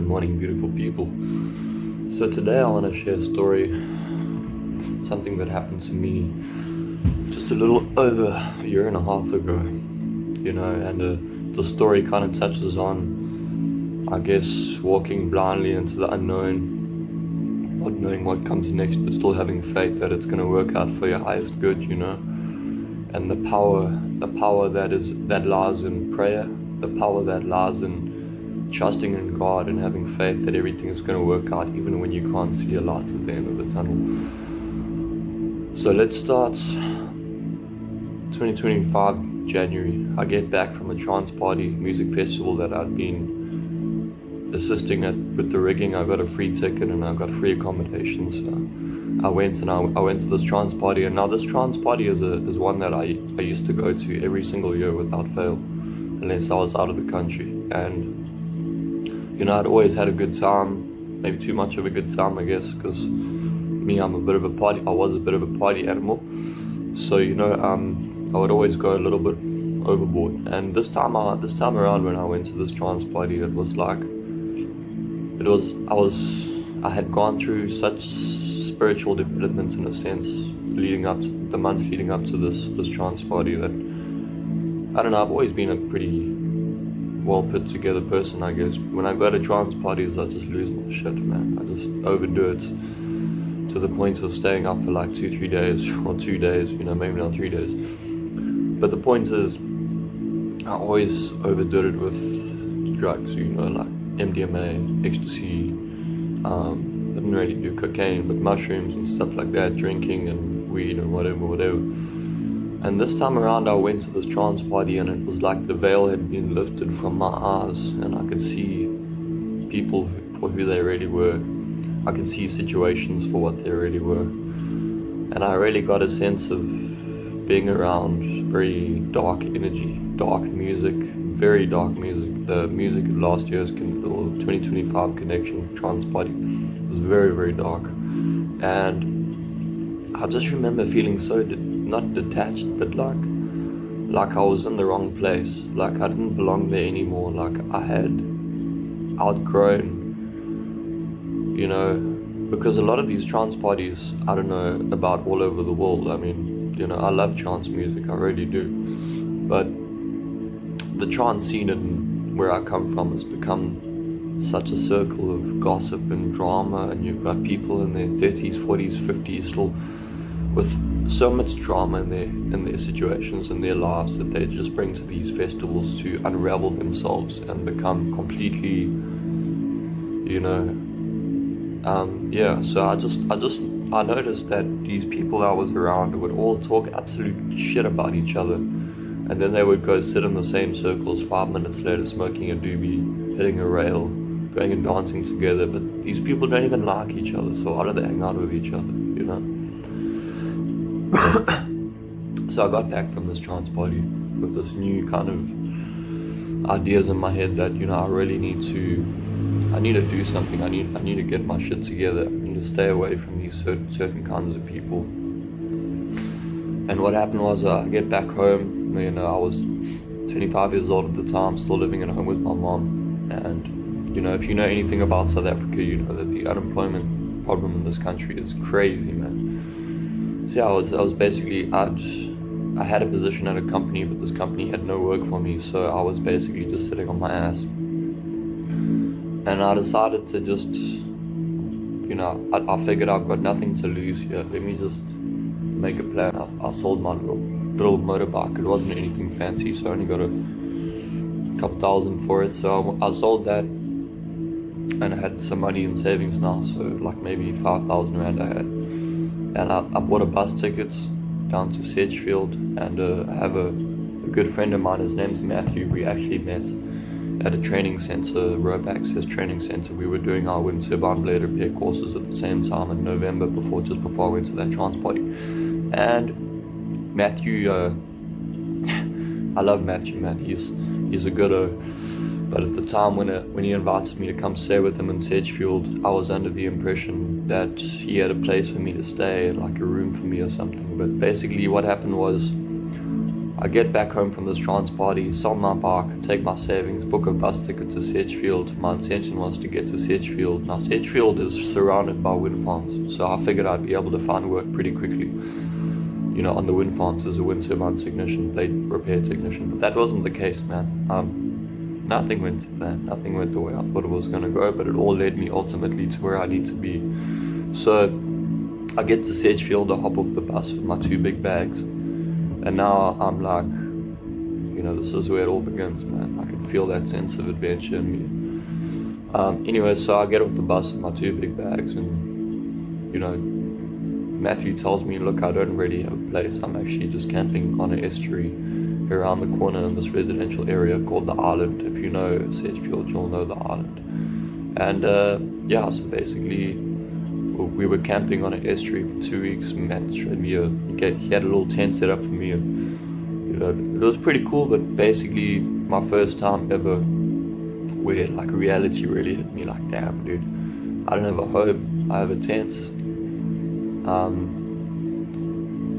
morning, beautiful people. So today I want to share a story, something that happened to me just a little over a year and a half ago, and the story kind of touches on, I guess, walking blindly into the unknown, not knowing what comes next, but still having faith that it's going to work out for your highest good, and the power that lies in prayer, the power that lies in trusting in God and having faith that everything is going to work out even when you can't see a light at the end of the tunnel. So let's start 2025 January. I get back from a trance party music festival that I'd been assisting at with the rigging. I got a free ticket and I got free accommodations. I went to this trance party, and now this trance party is one that I used to go to every single year without fail, unless I was out of the country. And I'd always had a good time, maybe too much of a good time, I guess, because I was a bit of a party animal. So, I would always go a little bit overboard. And this time around when I went to this trance party, I had gone through such spiritual development in a sense, the months leading up to this trance party, that, I don't know, I've always been a pretty well put together person, I guess. When I go to trance parties, I just lose my shit, man. I just overdo it to the point of staying up for like 2-3 days, or 2 days, maybe not 3 days. But the point is, I always overdid it with drugs, like MDMA, ecstasy, didn't really do cocaine, but mushrooms and stuff like that, drinking and weed and whatever. And this time around I went to this trance party, and it was like the veil had been lifted from my eyes, and I could see people for who they really were. I could see situations for what they really were. And I really got a sense of being around very dark energy, dark music, very dark music. The music of last year's 2025 Connection trance party was very, very dark. And I just remember feeling so not detached, but like I was in the wrong place, like I didn't belong there anymore, like I had outgrown, because a lot of these trance parties, I don't know about all over the world. I mean, I love trance music, I really do, but the trance scene in where I come from has become such a circle of gossip and drama, and you've got people in their 30s, 40s, 50s still with so much drama in their situations and their lives, that they just bring to these festivals to unravel themselves and become completely, so I noticed that these people I was around would all talk absolute shit about each other, and then they would go sit in the same circles 5 minutes later, smoking a doobie, hitting a rail, going and dancing together. But these people don't even like each other, so how do they hang out with each other, So I got back from this trance party with this new kind of ideas in my head that, I really need to do something. I need to get my shit together. I need to stay away from these certain kinds of people. And what happened was, I get back home, I was 25 years old at the time, still living at home with my mom. And, if you know anything about South Africa, you know that the unemployment problem in this country is crazy, man. So yeah, I was basically, I had a position at a company, but this company had no work for me, so I was basically just sitting on my ass. And I decided to just, I figured I've got nothing to lose here. Let me just make a plan. I sold my little motorbike. It wasn't anything fancy, so I only got a couple thousand for it. So I sold that, and I had some money in savings now, so like maybe 5,000 rand I had. And I bought a bus ticket down to Sedgefield, and I have a good friend of mine, his name's Matthew. We actually met at a training center, Rope Access Training Center. We were doing our wind turbine blade repair courses at the same time in November, just before I went to that trance party. And Matthew, I love Matthew, man. He's a goodo. But at the time when he invited me to come stay with him in Sedgefield, I was under the impression that he had a place for me to stay, like a room for me or something. But basically what happened was, I get back home from this trance party, sell my bike, take my savings, book a bus ticket to Sedgefield. My intention was to get to Sedgefield. Now Sedgefield is surrounded by wind farms, so I figured I'd be able to find work pretty quickly. You know, on the wind farms as a wind turbine technician, blade repair technician, but that wasn't the case, man. Nothing went to plan, nothing went the way I thought it was going to go, but it all led me ultimately to where I need to be. So I get to Sedgefield, I hop off the bus with my 2 big bags, and now I'm like, you know, this is where it all begins, man. I can feel that sense of adventure in me. Anyway, so I get off the bus with my 2 big bags, and, you know, Matthew tells me, look, I don't really have a place. I'm actually just camping on an estuary around the corner in this residential area called the Island. If you know Sedgefield, you'll know the Island. And yeah, so basically we were camping on an estuary for 2 weeks. Matt showed me he had a little tent set up for me, and you know, it was pretty cool. But basically my first time ever where like reality really hit me, like, damn dude, I don't have a home, I have a tent.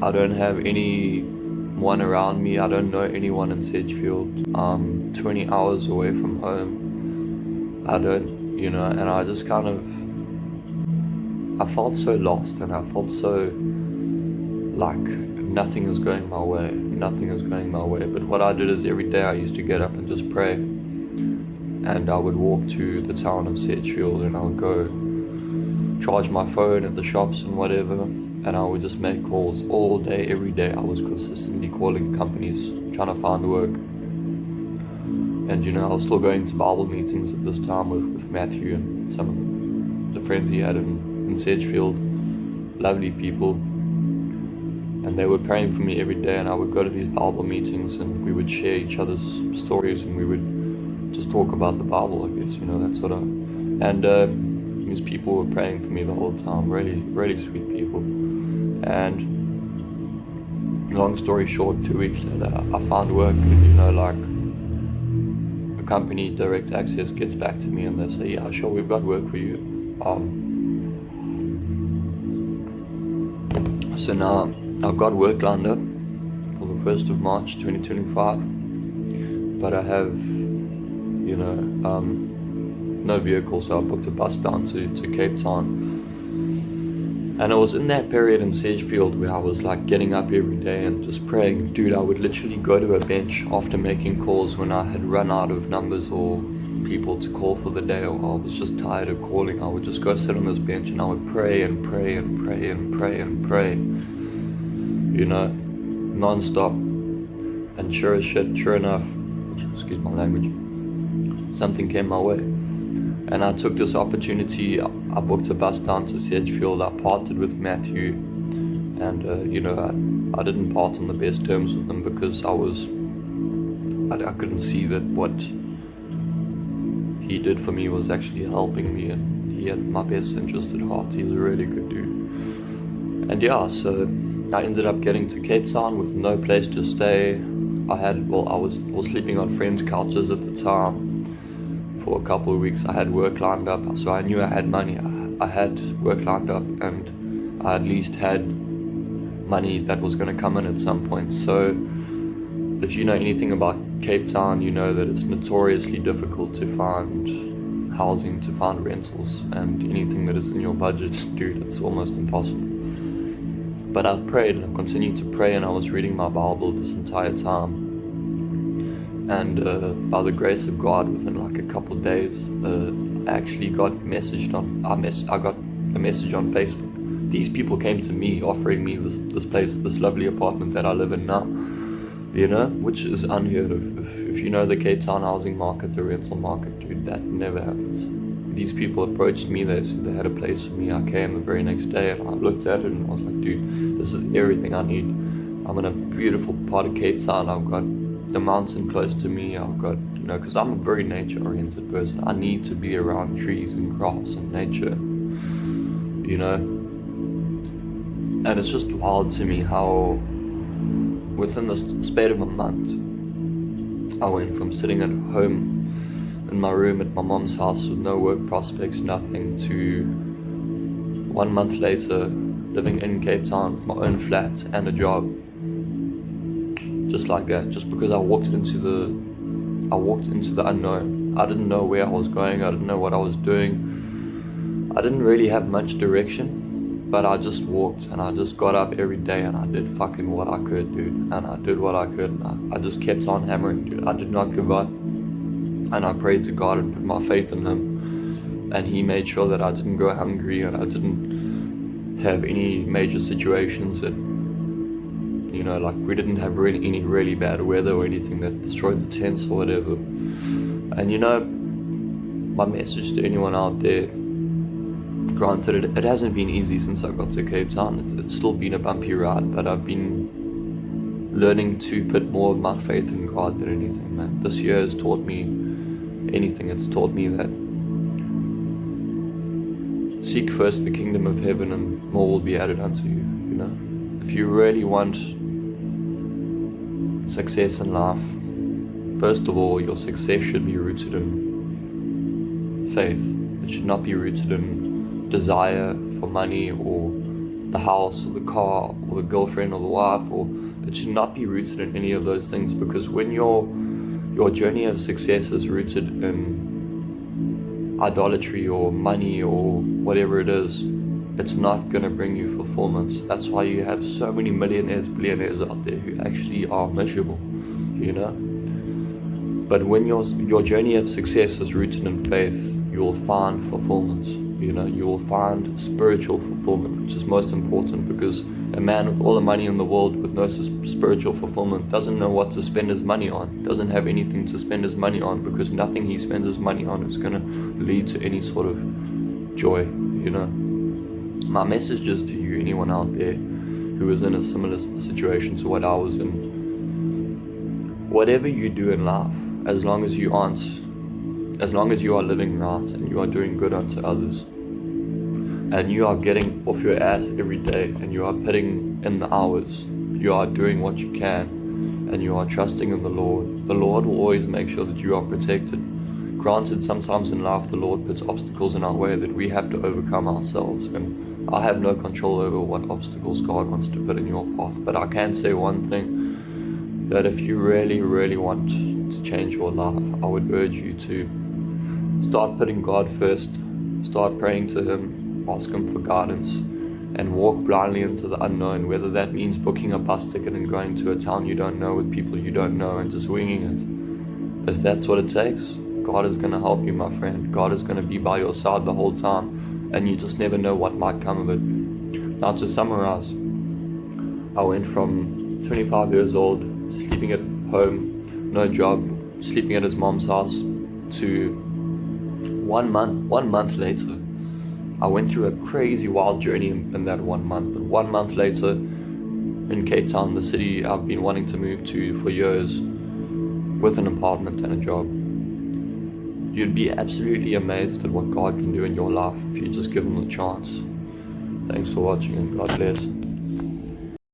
I don't have anyone around me. I don't know anyone in Sedgefield. I'm 20 hours away from home. I don't, you know, and I just kind of, I felt so lost, and I felt so like nothing is going my way. Nothing is going my way. But what I did is every day I used to get up and just pray. And I would walk to the town of Sedgefield, and I would go charge my phone at the shops and whatever, and I would just make calls all day, every day. I was consistently calling companies, trying to find work. And you know, I was still going to Bible meetings at this time with Matthew and some of the friends he had in Sedgefield. Lovely people. And they were praying for me every day, and I would go to these Bible meetings, and we would share each other's stories, and we would just talk about the Bible, I guess, you know, that's what these people were praying for me the whole time. Really, really sweet people. And long story short, 2 weeks later, I found work. And, you know, like, a company, Direct Access, gets back to me and they say, yeah, sure, we've got work for you. So now I've got work lined up for the 1st of March 2025. But I have, you know, no vehicle, so I booked a bus down to Cape Town. And it was in that period in Sedgefield where I was like getting up every day and just praying. Dude, I would literally go to a bench after making calls when I had run out of numbers or people to call for the day, or I was just tired of calling. I would just go sit on this bench and I would pray and pray and pray and pray and pray, you know, non-stop. And sure as shit, sure enough, excuse my language, something came my way. And I took this opportunity. I booked a bus down to Sedgefield. I parted with Matthew, and you know, I didn't part on the best terms with him because I couldn't see that what he did for me was actually helping me, and he had my best interest at heart. He was a really good dude. And yeah, so I ended up getting to Cape Town with no place to stay. I was sleeping on friends' couches at the time. For a couple of weeks I had work lined up, so I knew I had money. I had work lined up, and I at least had money that was going to come in at some point. So if you know anything about Cape Town, you know that it's notoriously difficult to find housing, to find rentals, and anything that is in your budget, dude, it's almost impossible. But I prayed, and I continued to pray, and I was reading my Bible this entire time. And by the grace of God, within like a couple of days, I actually got I got a message on Facebook. These people came to me offering me this place, this lovely apartment that I live in now, you know, which is unheard of. If you know the Cape Town housing market, the rental market, dude, that never happens. These people approached me, they said they had a place for me. I came the very next day and I looked at it and I was like, dude, this is everything I need. I'm in a beautiful part of Cape Town. I've got the mountain close to me. I've got, you know, because I'm a very nature-oriented person. I need to be around trees and grass and nature, you know. And it's just wild to me how within the space of a month, I went from sitting at home in my room at my mom's house with no work prospects, nothing, to 1 month later living in Cape Town with my own flat and a job. just like that, just because I walked into the unknown. I didn't know where I was going, I didn't know what I was doing, I didn't really have much direction, but I just walked and I just got up every day and I did fucking what I could, dude, and I did what I could, and I just kept on hammering, dude. I did not give up, and I prayed to God and put my faith in Him, and He made sure that I didn't go hungry and I didn't have any major situations that, you know, like we didn't have any really bad weather or anything that destroyed the tents or whatever. And you know, my message to anyone out there, granted it hasn't been easy since I got to Cape Town. It's still been a bumpy ride, but I've been learning to put more of my faith in God than anything, man. This year has taught me anything. It's taught me that seek first the kingdom of heaven and more will be added unto you, you know. If you really want success in life, first of all, your success should be rooted in faith. It should not be rooted in desire for money or the house or the car or the girlfriend or the wife, or it should not be rooted in any of those things, because when your journey of success is rooted in idolatry or money or whatever it is, it's not going to bring you fulfillment. That's why you have so many millionaires, billionaires out there who actually are miserable, you know. But when your journey of success is rooted in faith, you will find fulfillment, you know. You will find spiritual fulfillment, which is most important, because a man with all the money in the world with no spiritual fulfillment doesn't know what to spend his money on, doesn't have anything to spend his money on, because nothing he spends his money on is going to lead to any sort of joy, you know. My message is to you, anyone out there who is in a similar situation to what I was in. Whatever you do in life, as long as you are living right and you are doing good unto others, and you are getting off your ass every day and you are putting in the hours, you are doing what you can, and you are trusting in the Lord will always make sure that you are protected. Granted, sometimes in life the Lord puts obstacles in our way that we have to overcome ourselves, and I have no control over what obstacles God wants to put in your path. But I can say one thing, that if you really, really want to change your life, I would urge you to start putting God first, start praying to Him, ask Him for guidance, and walk blindly into the unknown, whether that means booking a bus ticket and going to a town you don't know with people you don't know and just winging it. If that's what it takes, God is going to help you, my friend. God is going to be by your side the whole time, and you just never know what might come of it. Now, to summarize, I went from 25 years old, sleeping at home, no job, sleeping at his mom's house, to 1 month later, I went through a crazy wild journey in that 1 month. But 1 month later, in Cape Town, the city I've been wanting to move to for years, with an apartment and a job. You'd be absolutely amazed at what God can do in your life if you just give Him the chance. Thanks for watching, and God bless.